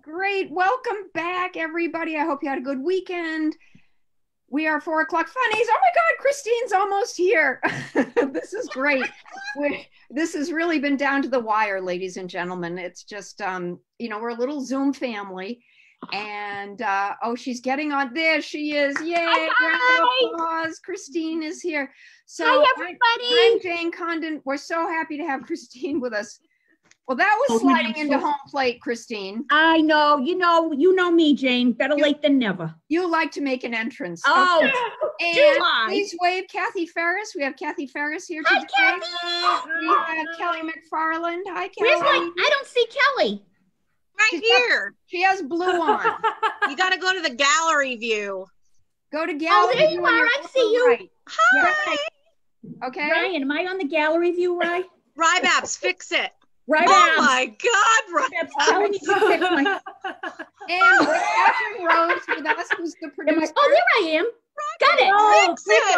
Great. Welcome back, everybody. I hope you had a good weekend. We are 4 o'clock funnies. Oh my God, Christine's almost here. This is great. This has really been down to the wire, ladies and gentlemen. It's just, we're a little Zoom family. And, oh, she's getting on there. She is. Yay. Round of applause. Christine is here. So hi, everybody. I'm Jane Condon. We're so happy to have Christine with us. Well, that was sliding into home plate, Christine. I know. You know me, Jane. Better late than never. You like to make an entrance. Oh, and do I? Please wave Kathy Ferris. We have Kathy Ferris here Hi, today. Kathy. We have Kelly McFarland. Hi, Kelly. Where's I don't see Kelly. Right here. She has blue on. You got to go to the gallery view. Go to gallery. Oh, there you are. I see you. Right. Hi. Yeah. Okay. Ryan, am I on the gallery view, Ryan? Rybabs, fix it. Right. Oh my God, Telling me to fix my... And Catherine Rose with us, who's the producer. Oh, there I am. Got it. Oh, fix it.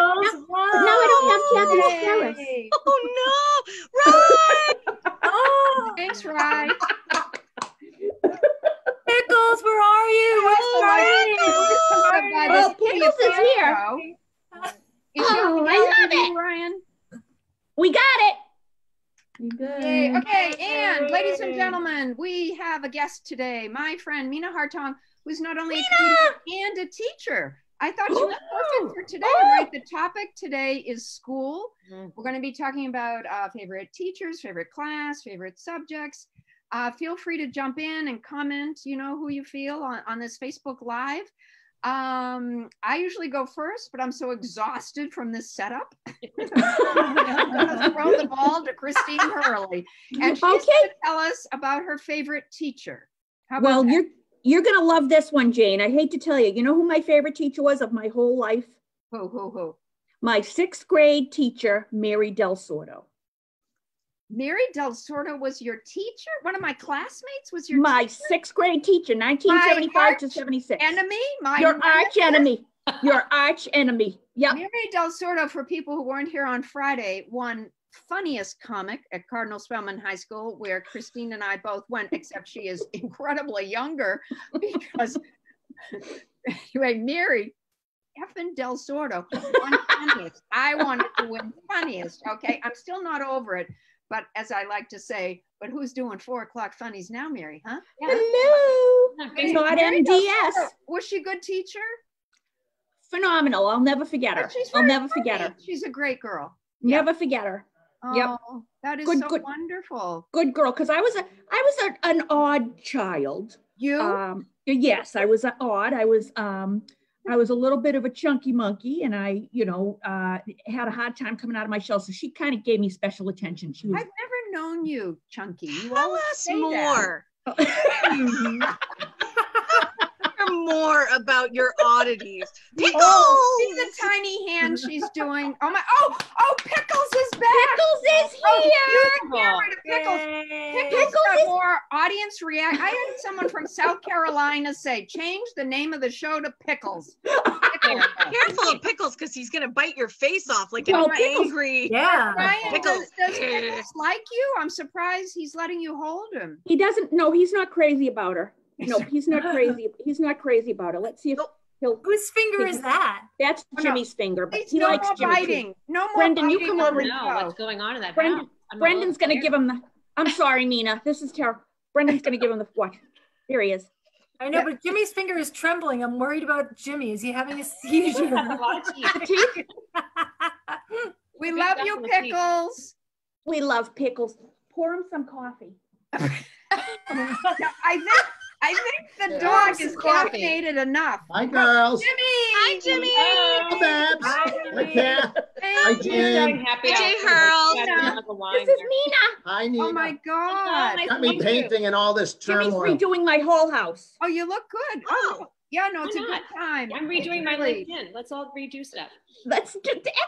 Wow. Now I don't have Kathy Ferris. Oh no, Ryan! Oh, thanks, Ryan. Pickles, where are you? Oh, Pickles is here. Oh, I love it. Ryan. We got it. Good. Yay. Okay, and ladies and gentlemen, we have a guest today, my friend Mina Hartong, who's not only a comedian and a teacher. I thought she was perfect for today, right? The topic today is school. We're going to be talking about favorite teachers, favorite class, favorite subjects. Feel free to jump in and comment, who you feel on this Facebook Live. I usually go first, but I'm so exhausted from this setup. I'm gonna throw the ball to Christine Hurley, and she's going to tell us about her favorite teacher. Well, you're gonna love this one, Jane. I hate to tell you. You know who my favorite teacher was of my whole life? Who? My 6th grade teacher, Mary Del Sordo. Mary Del Sordo was your teacher? One of my classmates was your my teacher? 6th grade teacher, 1975 to 76. Enemy? Your arch enemy. Your arch enemy. Yeah. Mary Del Sordo, for people who weren't here on Friday, won funniest comic at Cardinal Spellman High School, where Christine and I both went, except she is incredibly younger because anyway, Mary effing Del Sordo won funniest. I wanted to win funniest. Okay. I'm still not over it. But as I like to say, but who's doing 4 o'clock funnies now, Mary, huh? Yeah. Hello. Not MDS. Was she a good teacher? Phenomenal. I'll never forget her. I'll never forget her. She's a great girl. Never forget her. Oh, yep. That is good, wonderful. Good girl. Because I was an odd child. You? Yes, I was odd. I was a little bit of a chunky monkey, and I, had a hard time coming out of my shell. So she kind of gave me special attention. I've never known you chunky. Tell us more. More about your oddities. Pickles! See the tiny hand she's doing. Oh, Pickles is back. Pickles is here. Pickles got more audience react. I had someone from South Carolina say, change the name of the show to Pickles. Careful of Pickles, because he's going to bite your face off like an angry. Yeah. Ryan, does Pickles like you? I'm surprised he's letting you hold him. He doesn't. No, he's not crazy about her. No, he's not crazy. He's not crazy about it. Let's see if he'll. Whose finger is that? That's Jimmy's finger, but he no likes more Jimmy biting. Too. No more Brendan, biting. you come over. What's going on in that? Brendan's going to give him the. I'm sorry, Mina. This is terrible. Brendan's going to give him the what? Here he is. I know, but Jimmy's finger is trembling. I'm worried about Jimmy. Is he having a seizure? We love you, Pickles. We love Pickles. Pour him some coffee. I think the dog is caffeinated enough. Hi, girls. Jimmy. Hi, Jimmy. Hi, Babs. Hi, Kat. Hi, Jen. Jay Hurl. This is Mina. Hi, Nina. Oh, my God. Got me painting and all this turmoil. Jimmy's redoing my whole house. Oh, you look good. Oh, yeah, no, it's a good time. I'm redoing my LinkedIn. Let's all redo stuff. That's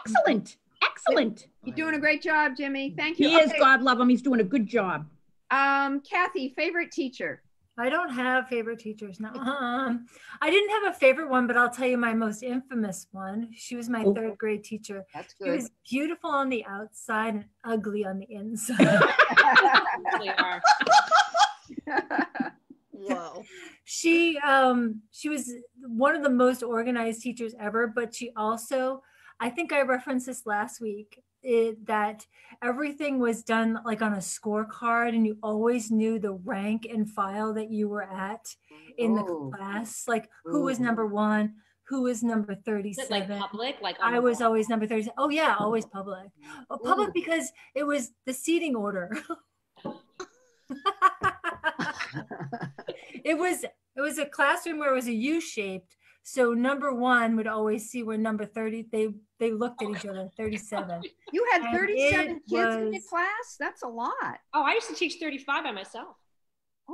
excellent. Excellent. You're doing a great job, Jimmy. Thank you. He is. God love him. He's doing a good job. Kathy, favorite teacher? I don't have favorite teachers. No, I didn't have a favorite one, but I'll tell you my most infamous one. She was my 3rd grade teacher. That's good. She was beautiful on the outside and ugly on the inside. They are. Whoa. She was one of the most organized teachers ever, but she also, I think I referenced this last week, that everything was done like on a scorecard, and you always knew the rank and file that you were at in the class, like who was number 1, who was number 37. Like public, like I was always number 37. Oh yeah, always public. Public because it was the seating order. It was a classroom where it was a U-shaped. So number 1 would always see where number 30, they looked at each other, 37. You had 37 kids in your class? That's a lot. Oh, I used to teach 35 by myself.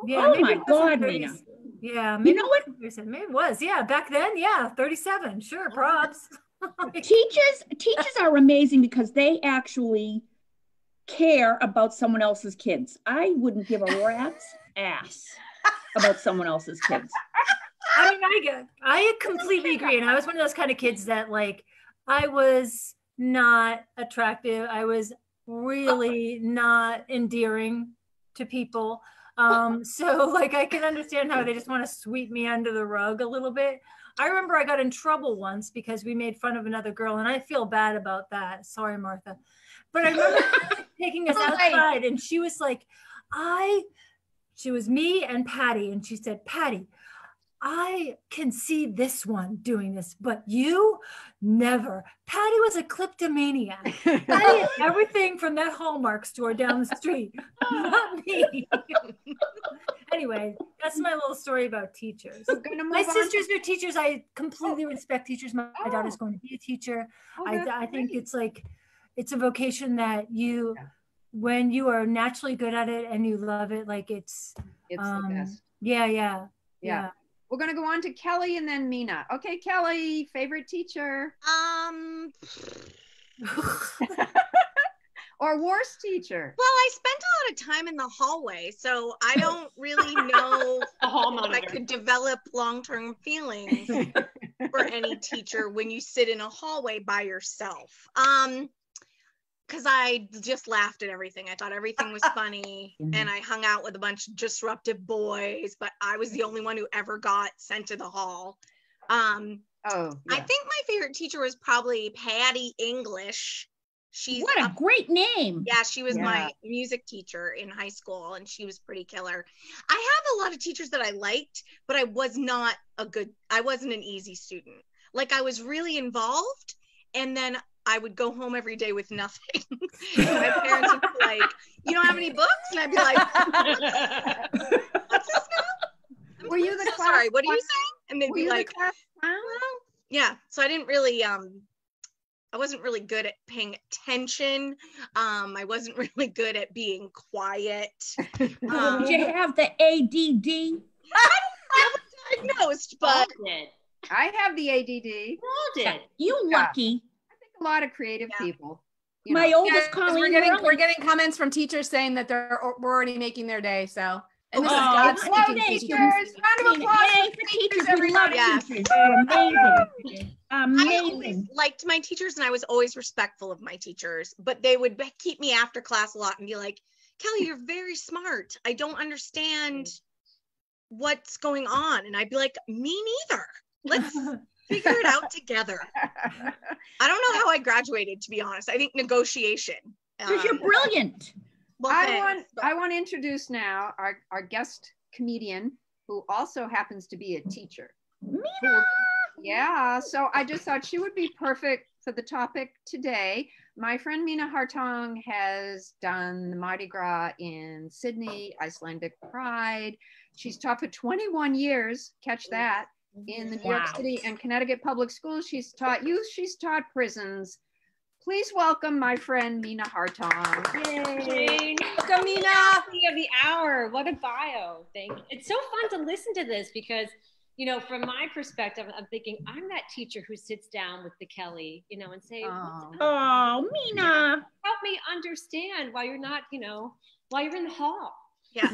Yeah, oh my God, Mina. Yeah, maybe, you know what? Maybe it was. Yeah, back then, yeah, 37. Sure, props. Teachers are amazing because they actually care about someone else's kids. I wouldn't give a rat's ass about someone else's kids. I mean, I completely agree. And I was one of those kind of kids that, like, I was not attractive. I was really not endearing to people. So like, I can understand how they just want to sweep me under the rug a little bit. I remember I got in trouble once because we made fun of another girl, and I feel bad about that. Sorry, Martha. But I remember taking us outside, and she was like, she was me and Patty, and she said, Patty, I can see this one doing this, but you never. Patty was a kleptomaniac. Patty had everything from that Hallmark store down the street, not me. Anyway, that's my little story about teachers. My sisters are teachers. I completely respect teachers. My daughter's going to be a teacher. I think it's like, it's a vocation that you, when you are naturally good at it and you love it, like it's the best. Yeah. We're going to go on to Kelly and then Mina. Okay, Kelly, favorite teacher? Or worst teacher? Well, I spent a lot of time in the hallway, so I don't really know if I could develop long-term feelings for any teacher when you sit in a hallway by yourself. Because I just laughed at everything. I thought everything was funny, and I hung out with a bunch of disruptive boys, but I was the only one who ever got sent to the hall. I think my favorite teacher was probably Patty English. What a great name. Yeah, she was my music teacher in high school, and she was pretty killer. I have a lot of teachers that I liked, but I wasn't an easy student. Like, I was really involved, and then I would go home every day with nothing. And my parents would be like, you don't have any books? And I'd be like, what's this now? Were you the class? Sorry, what are you saying? And they'd be like, well, yeah. So I didn't really, I wasn't really good at paying attention. I wasn't really good at being quiet. Did you have the ADD? I was diagnosed, but I have the ADD. All did. You lucky. A lot of creative people. My oldest Colleen. We're getting comments from teachers saying that we're already making their day. So, and this is God speaking teachers. Round of applause for teachers, everybody. Teachers. Amazing. I always liked my teachers, and I was always respectful of my teachers, but they would keep me after class a lot and be like, Kelly, you're very smart. I don't understand what's going on. And I'd be like, me neither. Let's figure it out together. I don't know how I graduated, to be honest. I think negotiation. Because you're brilliant. Well, I want to introduce now our guest comedian, who also happens to be a teacher. Mina! Yeah, so I just thought she would be perfect for the topic today. My friend Mina Hartong has done the Mardi Gras in Sydney, Icelandic Pride. She's taught for 21 years, catch that, in the New York City and Connecticut public schools. She's taught youth, she's taught prisons. Please welcome my friend Mina Hartong. Yay. Welcome, Mina. Of the hour. What a bio. Thank you. It's so fun to listen to this because, you know, from my perspective, I'm thinking I'm that teacher who sits down with the Kelly, you know, and say, oh, Mina. Help me understand why you're not, you know, while you're in the hall. Yeah.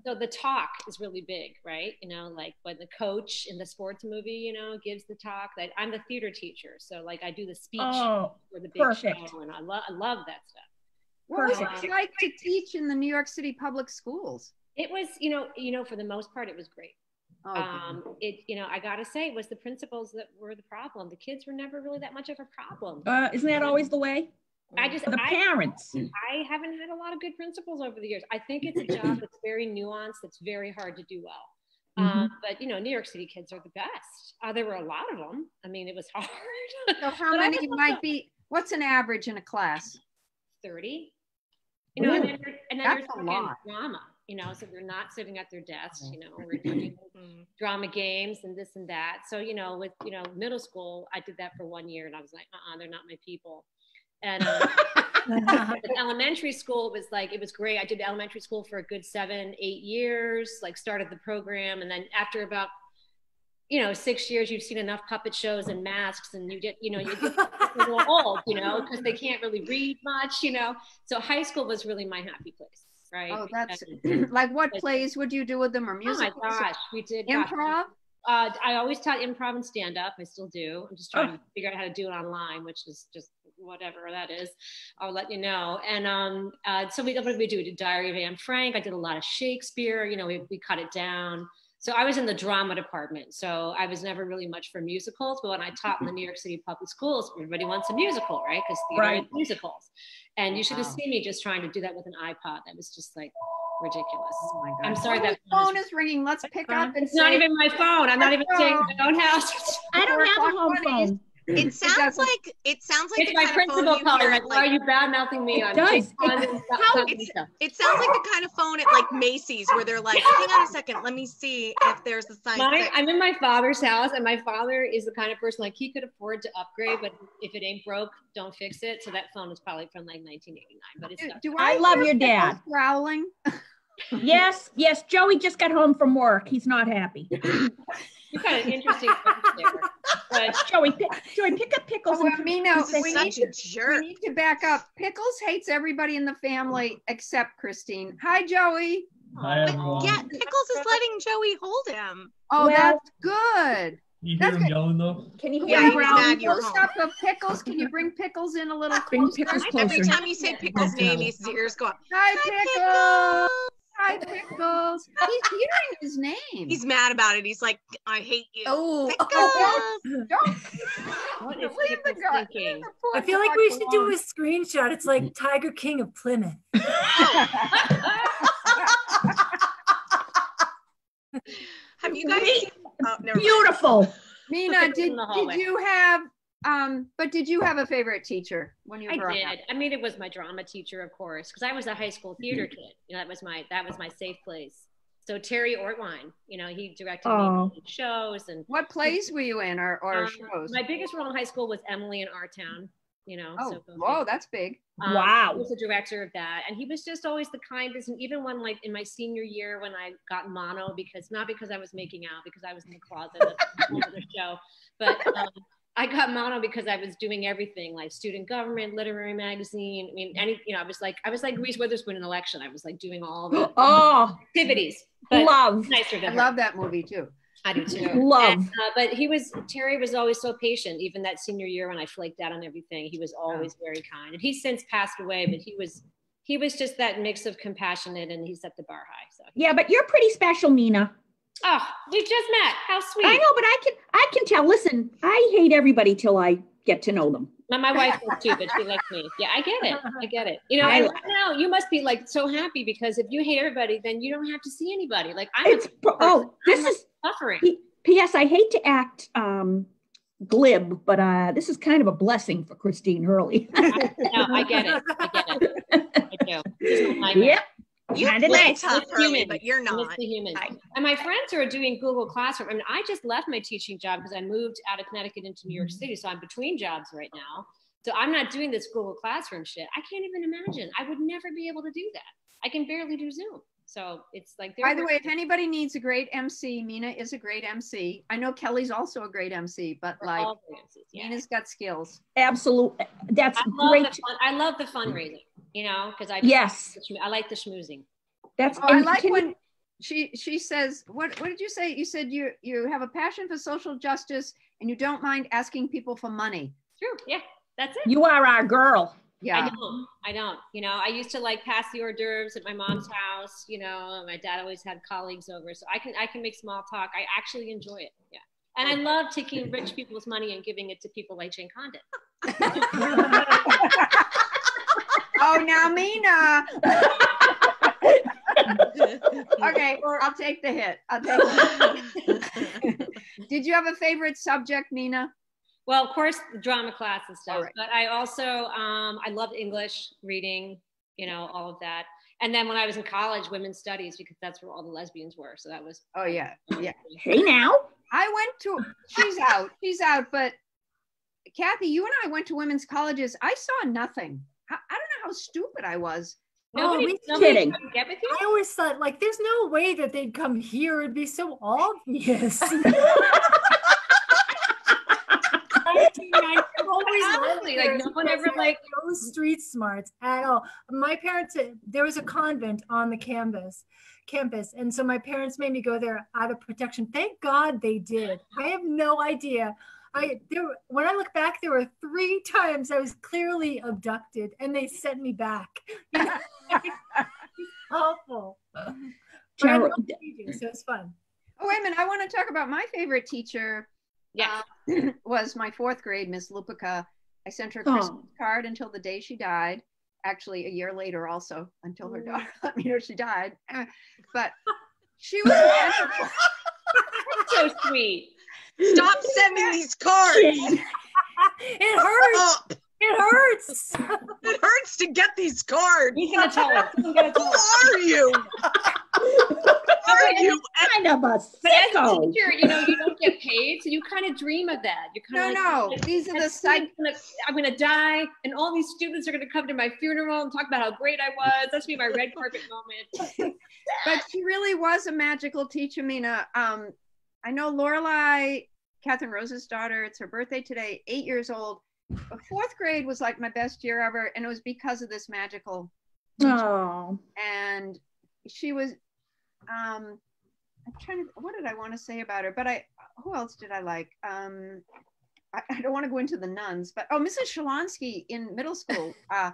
So the talk is really big, right? You know, like when the coach in the sports movie, you know, gives the talk. Like I'm the theater teacher, so like I do the speech for the big show, and I love that stuff. What was it like to teach in the New York City public schools? It was, you know, for the most part, it was great. I gotta say, it was the principals that were the problem. The kids were never really that much of a problem. Isn't that always the way? The parents. I haven't had a lot of good principals over the years. I think it's a job that's very nuanced, that's very hard to do well. But New York City kids are the best. There were a lot of them. I mean, it was hard. So how many might be? What's an average in a class? 30. And then That's you're a lot. drama. So they're not sitting at their desks. We're doing drama games and this and that. So with middle school, I did that for 1 year, and I was like, they're not my people. And elementary school it was great. I did elementary school for a good 7-8 years, started the program. And then after about, 6 years, you've seen enough puppet shows and masks, and you get a little old, because they can't really read much, So high school was really my happy place, right? Oh, that's like what plays would you do with them, or music? Oh my gosh, we did improv. I always taught improv and stand-up. I still do. I'm just trying to figure out how to do it online, which is just whatever that is. I'll let you know. And so we did Diary of Anne Frank. I did a lot of Shakespeare. We cut it down. So I was in the drama department. So I was never really much for musicals. But when I taught in the New York City public schools, everybody wants a musical, right? Because theater is musicals. And you should have seen me just trying to do that with an iPod. That was just ridiculous. Oh my God. I'm sorry that phone is ringing. Let's pick up. It's not even my phone. I'm not even saying my own house. I don't have a home phone. It sounds like it's my principal calling. Why are you bad mouthing me? It does. It sounds like the kind of phone at Macy's where they're like, hang on a second, let me see if there's a sign. I'm in my father's house, and my father is the kind of person he could afford to upgrade, but if it ain't broke, don't fix it. So that phone is probably from 1989. But it's I love your dad. Growling. Yes. Joey just got home from work. He's not happy. You got an interesting there. But Joey, pick up Pickles. Mina, we need to back up. Pickles hates everybody in the family except Christine. Hi, Joey. Hi, everyone. Yeah, Pickles is letting Joey hold him. Oh, that's good. You hear him yelling though? Can you hear him? Close up of Pickles. Can you bring Pickles in a little closer? Every time you say Pickles' name, his ears go up. Hi, Pickles. Hi, Pickles. He's hearing his name. He's mad about it. He's like, I hate you. Oh, Pickles. What is Pickles thinking? I feel like we should do a screenshot. It's like Tiger King of Plymouth. Have you guys seen? Oh, beautiful. Mina, did you have did you have a favorite teacher when you were growing up? I mean, it was my drama teacher, of course, because I was a high school theater kid. That was my safe place. So Terry Ortwine, he directed me shows. And what plays were you in, or shows? My biggest role in high school was Emily in Our Town. Whoa, that's big. Wow. He was the director of that, and he was just always the kindest. And even when, in my senior year, when I got mono, not because I was making out, because I was in the closet of another show, but I got mono because I was doing everything, like student government, literary magazine. I mean, I was like Reese Witherspoon in Election. I was doing all the activities. Love. I love that movie too. I do too. Love. But Terry was always so patient. Even that senior year when I flaked out on everything, he was always very kind. And he's since passed away, but he was just that mix of compassionate, and he set the bar high. So yeah, but you're pretty special, Mina. Oh, we just met. How sweet. I know, but I can tell. Listen, I hate everybody till I get to know them. My wife does too, but she likes me. Yeah, I get it. Now you must be so happy because if you hate everybody, then you don't have to see anybody. This is suffering. P.S. I hate to act glib, but this is kind of a blessing for Christine Hurley. No, I get it. I do. Yep. You play tough, Hurley, but you're not. And my friends who are doing Google Classroom, I mean, I just left my teaching job because I moved out of Connecticut into New York City. So I'm between jobs right now. So I'm not doing this Google Classroom shit. I can't even imagine. I would never be able to do that. I can barely do Zoom. So it's like. By the way, if anybody needs a great MC, Mina is a great MC. I know Kelly's also a great MC, but Mina's got skills. Absolutely. That's great. I love the fundraising, because I like the schmoozing. I like when she says, what did you say? You said you have a passion for social justice and you don't mind asking people for money. True. Yeah, that's it. You are our girl. Yeah. I don't. You know, I used to like pass the hors d'oeuvres at my mom's house. You know, my dad always had colleagues over, so I can make small talk. I actually enjoy it. Yeah, and I love taking rich people's money and giving it to people like Jane Condon. Oh, now Mina. Okay, I'll take the hit. Did you have a favorite subject, Mina? Well, of course, the drama class and stuff, right. but I also, I loved English, reading, you know, all of that. And then when I was in college, women's studies, because that's where all the lesbians were. So that was. Oh, yeah. Yeah. Hey, now. I went to, she's out, but Kathy, you and I went to women's colleges. I saw nothing. I don't know how stupid I was. Nobody kidding. Get with you? I always thought, like, there's no way that they'd come here. It'd be so obvious. Honestly, like no one ever like no street smarts at all. My parents, there was a convent on the campus, and so my parents made me go there out of protection. Thank God they did. I have no idea. When I look back, there were 3 times I was clearly abducted, and they sent me back. You know? It's awful. So it's fun. Oh, wait a minute. I want to talk about my favorite teacher. Yeah, was my 4th grade, Miss Lupica. I sent her a Christmas card until the day she died. Actually, a year later also, until her daughter let me know she died. But she was magical. So sweet. Stop sending these cards. It hurts. It hurts. It hurts to get these cards. He's gonna tell us. Who are you? Are you kind of a But as a sicko? teacher, you know, you don't get paid, so you kind of dream of that. You kind of No. These are the I'm gonna die, and all these students are gonna come to my funeral and talk about how great I was. That's gonna be my red carpet moment. But she really was a magical teacher, Mina. I know Lorelei, Catherine Rose's daughter. It's her birthday today, 8 years old. But 4th grade was like my best year ever, and it was because of this magical teacher. Oh. And she was. I'm trying to. What did I want to say about her? But who else did I like? I don't want to go into the nuns, but Mrs. Shalonsky in middle school. I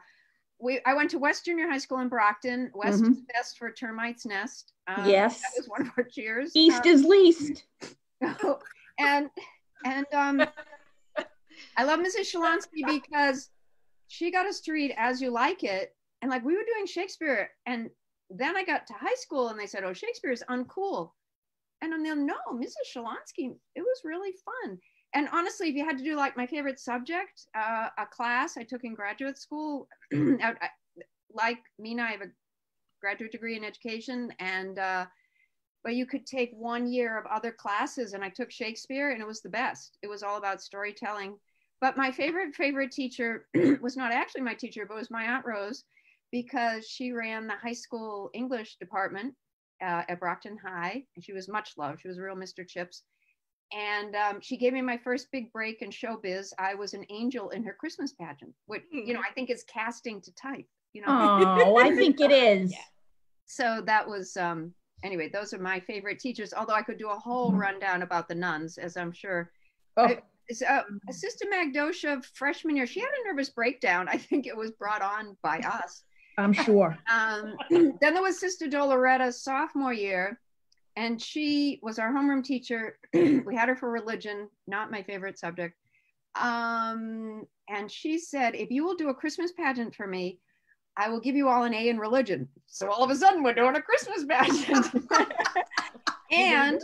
went to West Junior High School in Brockton. West is best for termites nest. Yes, that was one of our cheers. East is least. And I love Mrs. Shalonsky because she got us to read As You Like It, and like we were doing Shakespeare, and then I got to high school and they said, oh, Shakespeare is uncool. And I'm then, no, Mrs. Shalonsky, it was really fun. And honestly, if you had to do like my favorite subject, a class I took in graduate school, like Mina, I have a graduate degree in education, and but you could take 1 year of other classes, and I took Shakespeare, and it was the best. It was all about storytelling. But my favorite teacher was not actually my teacher, but was my Aunt Rose, because she ran the high school English department at Brockton High, and she was much loved. She was a real Mr. Chips. And she gave me my first big break in showbiz. I was an angel in her Christmas pageant, which, you know, I think is casting to type, you know. Oh, I think it is. Yeah. So that was, anyway, those are my favorite teachers, although I could do a whole rundown about the nuns, as I'm sure. Assistant Magdosha freshman year, she had a nervous breakdown. I think it was brought on by us. I'm sure. Then there was Sister Doloretta sophomore year, and she was our homeroom teacher. We had her for religion, not my favorite subject. And she said, if you will do a Christmas pageant for me, I will give you all an A in religion. So all of a sudden we're doing a Christmas pageant. And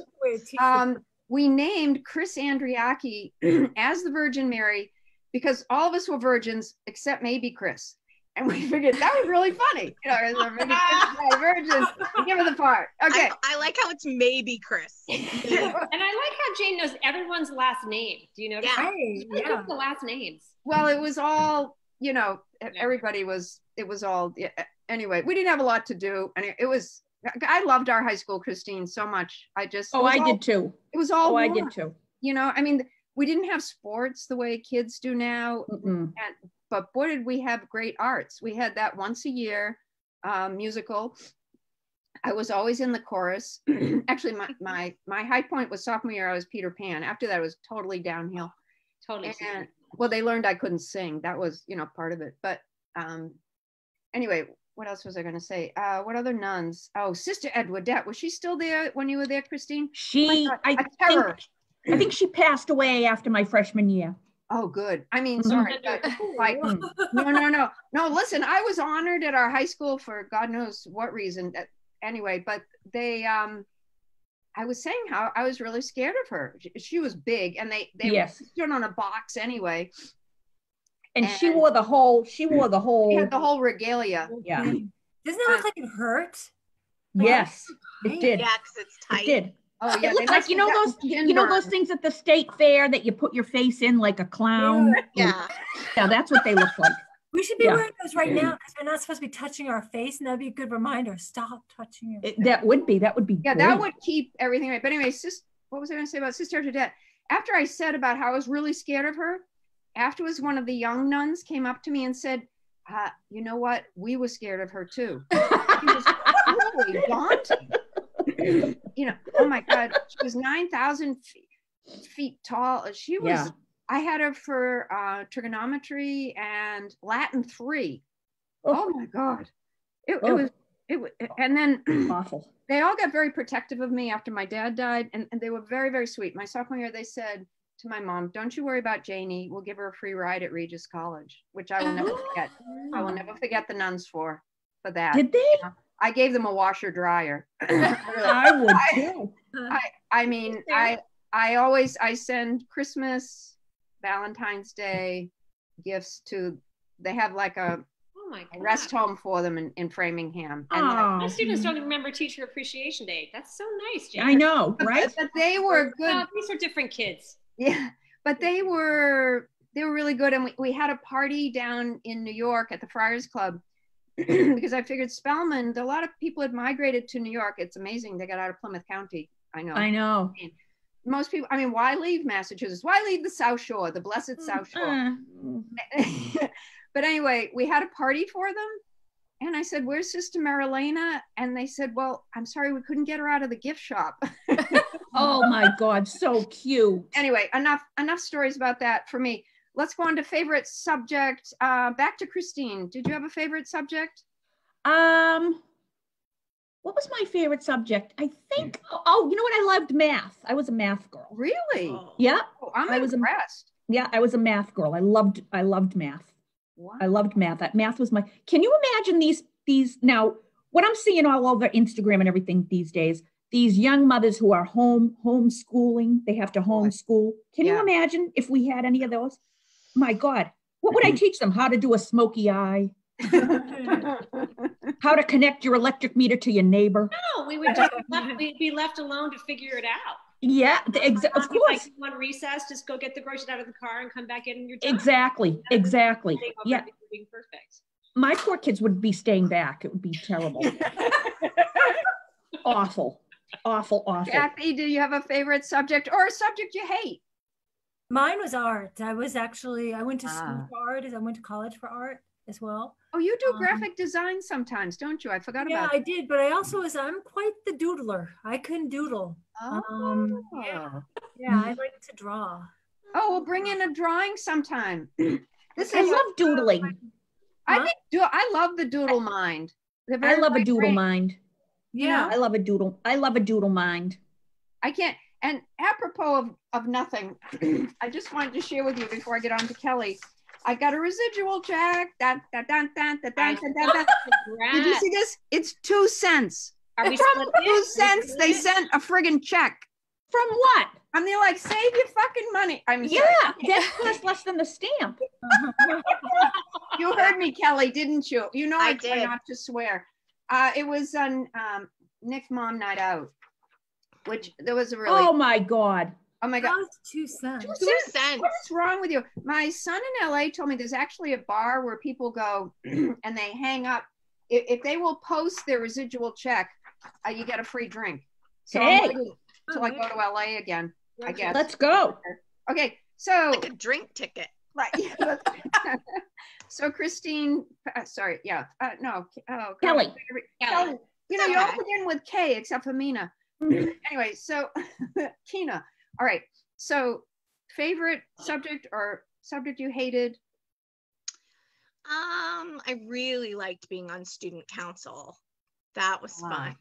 we named Chris Andriaki as the Virgin Mary because all of us were virgins except maybe Chris. And we figured that was really funny. You know, maybe Chris is virgin, give her the part. Okay. I like how it's maybe Chris. And I like how Jane knows everyone's last name. Do you notice? Yeah. The last names. Well, it was all, you know, everybody was, it was all, anyway, we didn't have a lot to do. And it was, I loved our high school, Christine, so much. I just. I did too. It was all. I did too. You know, I mean, we didn't have sports the way kids do now. But boy, did we have great arts. We had that once a year musical. I was always in the chorus. Actually, my high point was sophomore year. I was Peter Pan. After that, it was totally downhill. Totally. And, well, they learned I couldn't sing. That was, you know, part of it. But Anyway, what else was I going to say? What other nuns? Oh, Sister Edwardette. Was she still there when you were there, Christine? I think she passed away after my freshman year. Oh, good. I mean, sorry, but like, no. Listen, I was honored at our high school for God knows what reason. Anyway, but they, I was saying how I was really scared of her. She was big, and they stood on a box anyway. And she wore the whole. She had the whole regalia. Yeah. Doesn't it look like it hurt? Yes, it did. Yeah, because it's tight. It did. Oh yeah, it looks like those things at the state fair that you put your face in like a clown. Yeah, that's what they look like. We should be wearing those right now because we're not supposed to be touching our face, and that'd be a good reminder. Stop touching your face. That would be. Yeah, great. That would keep everything right. But anyway, what was I going to say about Sister Edwardette? After I said about how I was really scared of her, afterwards one of the young nuns came up to me and said, "You know what? We were scared of her too." She was really daunting. Oh my God, she was 9,000 feet tall. She was. Yeah. I had her for trigonometry and Latin 3. Oh my God, it was, and then awful. They all got very protective of me after my dad died, and they were very, very sweet. My sophomore year, they said to my mom, "Don't you worry about Janie. We'll give her a free ride at Regis College," which I will never forget. I will never forget the nuns for that. Did they? I gave them a washer dryer. I would too. I mean, I send Christmas, Valentine's Day gifts to. They have like a rest home for them in Framingham. And my students don't remember Teacher Appreciation Day. That's so nice, Jen. I know, right? But they were good. Well, these are different kids. Yeah, but they were really good. And we had a party down in New York at the Friars Club because I figured Spelman, a lot of people had migrated to New York. It's amazing. They got out of Plymouth County. I know. Most people, why leave Massachusetts? Why leave the South Shore, the blessed South Shore? But anyway, we had a party for them. And I said, "Where's Sister Marilena?" And they said, "Well, I'm sorry, we couldn't get her out of the gift shop." Oh my God, so cute. Anyway, enough stories about that for me. Let's go on to favorite subject. Back to Christine. Did you have a favorite subject? What was my favorite subject? I think, you know what? I loved math. I was a math girl. Really? Yeah. Oh, I'm impressed. I was a math girl. I loved math. Wow. I loved math. Math was can you imagine these now, what I'm seeing all over Instagram and everything these days, these young mothers who are homeschooling, they have to homeschool. Can you imagine if we had any of those? My God, what would I teach them? How to do a smoky eye? How to connect your electric meter to your neighbor? No, we would just be left alone to figure it out. Yeah, of course. Like one recess, just go get the groceries out of the car and come back in and you're done. Exactly. Yeah. Being perfect. My poor kids would be staying back. It would be terrible. Awful. Kathy, do you have a favorite subject or a subject you hate? Mine was art. I went to school for art. I went to college for art as well. Oh, you do graphic design sometimes, don't you? I forgot about that. Yeah, I did, but I'm quite the doodler. I can doodle. I like to draw. Oh, we'll bring in a drawing sometime. I love doodling. I love the doodle mind. I love a doodle mind. Yeah, I love a doodle mind. I can't. And apropos of nothing, I just wanted to share with you before I get on to Kelly. I got a residual check. Did you see this? It's 2 cents. Are we from 2 cents? They sent a friggin' check. From what? And they're like, "Save your fucking money." That costs less than the stamp. You heard me, Kelly, didn't you? You know I did. Try not to swear. It was on Nick's mom night out, which there was a really. Oh my God. Oh my God. 2 cents. 2 cents. What is wrong with you? My son in LA told me there's actually a bar where people go and they hang up. If they will post their residual check, you get a free drink. So I'm waiting till I go to LA again, I guess. Let's go. Okay. So like a drink ticket. Right. So Christine, sorry. Yeah. No. Oh, Kelly. Kelly. You all begin with K except for Mina. Anyway, so Kina. All right. So favorite subject or subject you hated? I really liked being on student council. That was fun.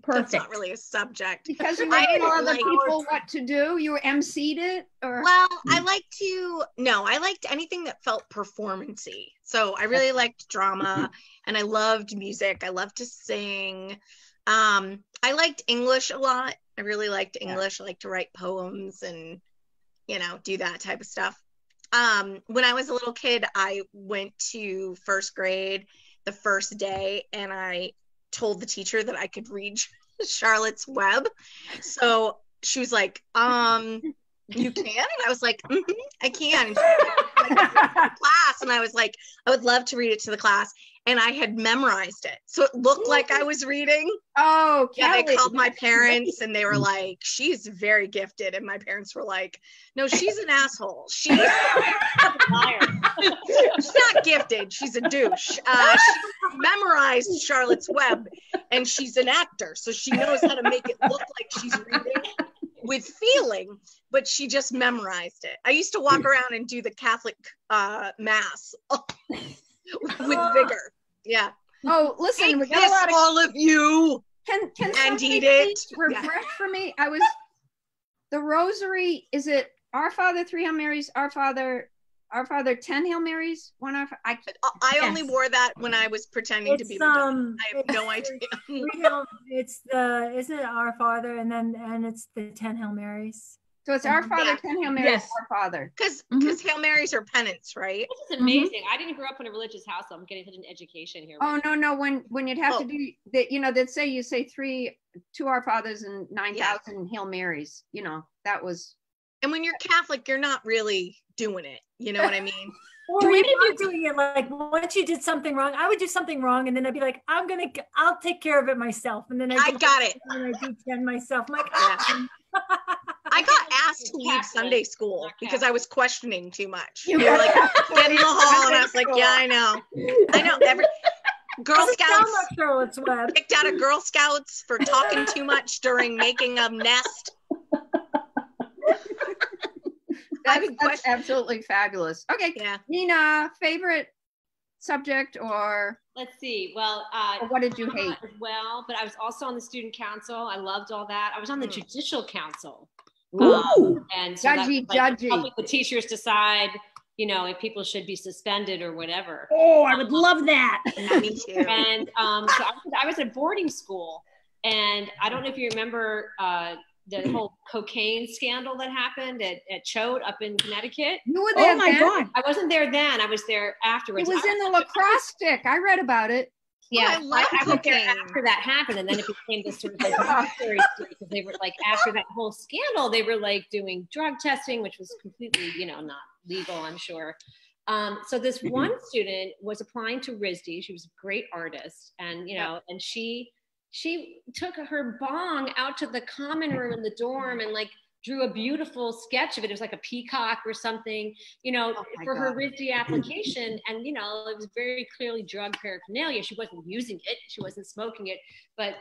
Perfect. That's not really a subject. Because you would tell other people what to do? You emceed it? Or? Well, I liked anything that felt performance-y. So I really liked drama and I loved music. I loved to sing. I liked English a lot. I really liked English. I like to write poems and, do that type of stuff. When I was a little kid, I went to first grade the first day and I told the teacher that I could read Charlotte's Web. So she was like, you can? And I was like, I can. And she was like, class. And I was like, I would love to read it to the class. And I had memorized it. So it looked like I was reading. Oh, Kelly. Yeah, I called my parents and they were like, she's very gifted. And my parents were like, no, she's an asshole. She's a liar. She's not gifted. She's a douche. She memorized Charlotte's Web and she's an actor. So she knows how to make it look like she's reading with feeling, but she just memorized it. I used to walk around and do the Catholic mass with vigor. Yeah. Oh, listen, Take we got this, a lot of all of you. Can and eat it. Refresh for me. The rosary. Is it Our Father, 3 Hail Marys, Our Father, 10 Hail Marys, 1 Our Father? I only wore that when I was pretending to be Madonna. I have no idea. Isn't it Our Father and it's the 10 Hail Marys? So it's Our Father, 10 Hail Marys, Our Father. Because Hail Marys are penance, right? This is amazing. I didn't grow up in a religious house, so I'm getting such an education here. Oh, no. When you'd have to do that, they'd say you say 2 Our Fathers and 9,000 Hail Marys. That was. And when you're Catholic, you're not really doing it. You know what I mean? Or even if you're doing it, like once you did something wrong, I would do something wrong, and then I'd be like, I'll take care of it myself, and then I got it. And I do 10 myself. I'm like, I got asked to leave Sunday school because I was questioning too much. They were like, get in the hall, and I was like, yeah, I know. Every Girl Scouts picked out of Girl Scouts for talking too much during making a nest. That's absolutely fabulous. Okay, yeah. Mina, favorite subject or? Let's see. Well, what did you hate? Well, but I was also on the student council. I loved all that. I was on the judicial council. And so judgy. Helping the teachers decide, if people should be suspended or whatever. Oh, I would love that. Me too. And so I was at boarding school, and I don't know if you remember the whole cocaine scandal that happened at Choate up in Connecticut. You were there. Oh my God. I wasn't there then. I was there afterwards. It was in the lacrosse stick. I read about it. Yeah, I was there after that happened, and then it became this sort of military state because they were like, after that whole scandal, they were like doing drug testing, which was completely, not legal, I'm sure. So this one student was applying to RISD. She was a great artist, and and she took her bong out to the common room in the dorm and drew a beautiful sketch of it. It was like a peacock or something, for her RISD application. And, it was very clearly drug paraphernalia. She wasn't using it. She wasn't smoking it. But,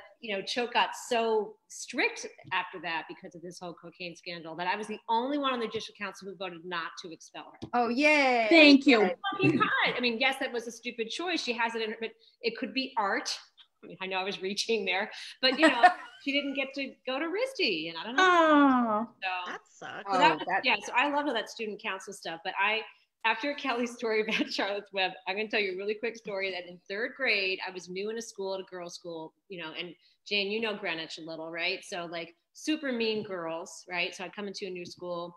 Choate got so strict after that because of this whole cocaine scandal that I was the only one on the judicial council who voted not to expel her. Oh, yay. Thank you. I mean, yes, that was a stupid choice. She has it in her, but it could be art. I mean, I know I was reaching there, but she didn't get to go to RISD, and I don't know. Oh, so, that sucks. So so I love all that student council stuff. But after Kelly's story about Charlotte's Web, I'm going to tell you a really quick story that in 3rd grade, I was new in a school, at a girls' school, and Jane, Greenwich a little, right? So super mean girls, right? So I come into a new school,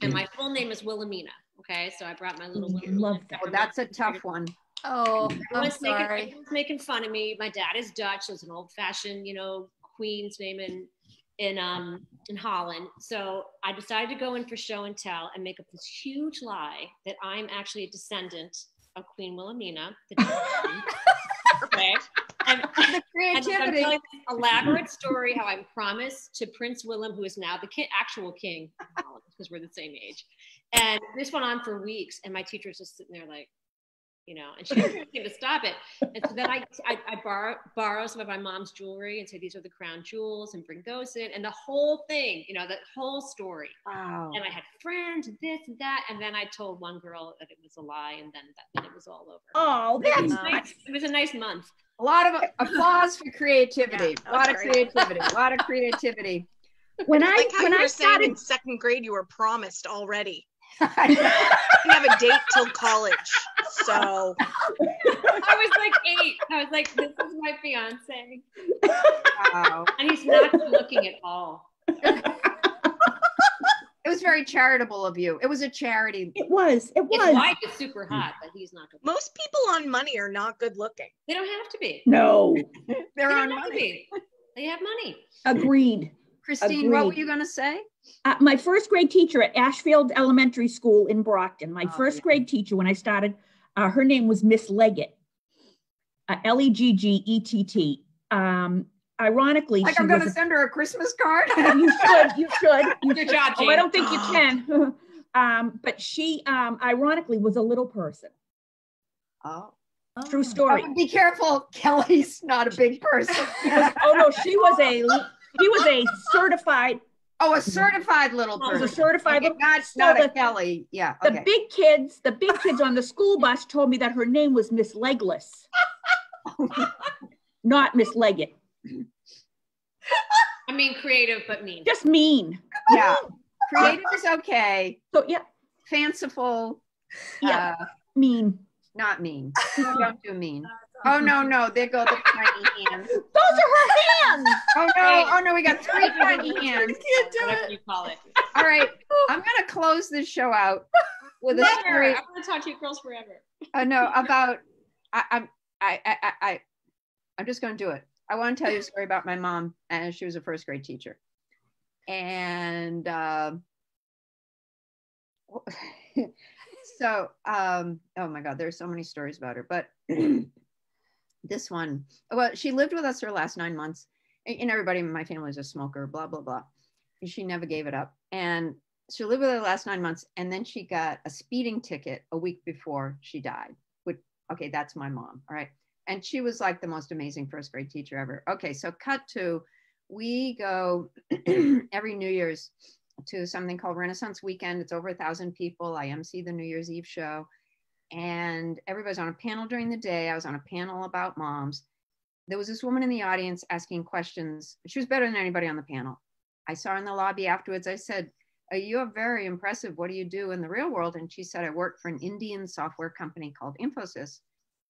and my full name is Wilhelmina. Okay, so I brought my little Wilhelmina. Love that. Oh, that's a tough one. Oh, I'm sorry. Everyone's making fun of me. My dad is Dutch, so it's an old-fashioned, Queen's name in Holland. So I decided to go in for show and tell and make up this huge lie that I'm actually a descendant of Queen Wilhelmina. Okay. And the creativity. I'm telling this elaborate story how I'm promised to Prince Willem, who is now the actual king of Holland, because we're the same age. And this went on for weeks, and my teacher was just sitting there like, you know, and she didn't do anything to stop it. And so then I borrow some of my mom's jewelry and say, these are the crown jewels, and bring those in. And the whole thing, you know, that whole story. Wow. And I had friends and this and that. And then I told one girl that it was a lie, and then it was all over. Oh, that's nice. It was a nice month. A lot of applause for creativity. A lot of creativity. A lot of creativity. When I started in second grade, you were promised already. You didn't have a date till college, so I was like 8. I was like, "This is my fiance." Wow. And he's not good looking at all. It was very charitable of you. It was a charity. It was. His wife is super hot, but he's not good. Most people on money are not good looking. They don't have to be. No. They're on money. They have money. Agreed. Christine, Agreed. what were you going to say? My first grade teacher at Ashfield Elementary School in Brockton, my first grade teacher when I started, her name was Miss Leggett, Leggett. Ironically, like, I'm going to send her a Christmas card. You should. Good job, Jane. I don't think you can. But she, ironically, was a little person. Oh. True story. Oh, be careful. Kelly's not a big person. She was a certified. Oh, a certified little person. Was a certified okay, not a Kelly. Yeah. Okay. The big kids on the school bus told me that her name was Miss Legless, not Miss Leggett. I mean, creative but mean. Just mean. Yeah. Creative is okay. So yeah. Fanciful. Yeah. Mean. Not mean. Don't do mean. Oh no, there go the tiny hands. Those are her hands. Oh no, we got 3 tiny hands. Can't do whatever you call it. All right, I'm gonna close this show out with a story. I'm gonna talk to you girls forever. No, about I'm just gonna do it. I want to tell you a story about my mom, and she was a first grade teacher, and so oh my God, there's so many stories about her, but this one, well, she lived with us her last 9 months, and everybody in my family is a smoker, blah blah blah. And she never gave it up, and she lived with her the last 9 months, and then she got a speeding ticket a week before she died. Okay, that's my mom. All right. And she was like the most amazing first grade teacher ever. Okay, so cut to, we go every New Year's to something called Renaissance Weekend. It's over 1,000 people. I MC the New Year's Eve show. And everybody's on a panel during the day. I was on a panel about moms. There was this woman in the audience asking questions. She was better than anybody on the panel. I saw her in the lobby afterwards. I said, "You're very impressive. What do you do in the real world?" And she said, "I work for an Indian software company called Infosys."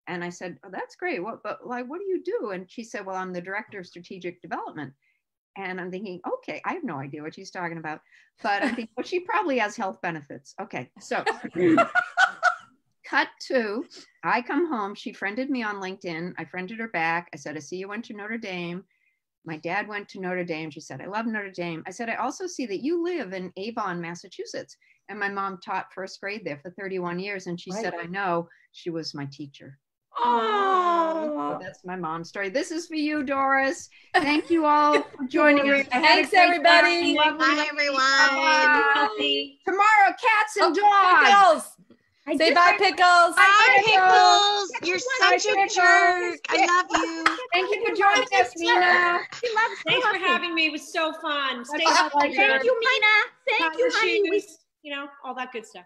And I said, "Oh, that's great. What do you do?" And she said, "Well, I'm the director of strategic development." And I'm thinking, okay, I have no idea what she's talking about. But I think, well, she probably has health benefits. Okay, so cut to, I come home. She friended me on LinkedIn. I friended her back. I said, "I see you went to Notre Dame. My dad went to Notre Dame." She said, "I love Notre Dame." I said, "I also see that you live in Avon, Massachusetts." And my mom taught first grade there for 31 years. And she said, "I know." She was my teacher. Oh, so that's my mom's story. This is for you, Doris. Thank you all for joining us. Thanks, everybody. Bye, everyone. Tomorrow, cats and dogs. Pickles. Say bye, Pickles. Bye, Pickles. You're such a jerk. I love you. Thank you for joining us, Mina. Thanks for having me. It was so fun. Stay Thank you, Mina. Thank you, honey. You know, all that good stuff.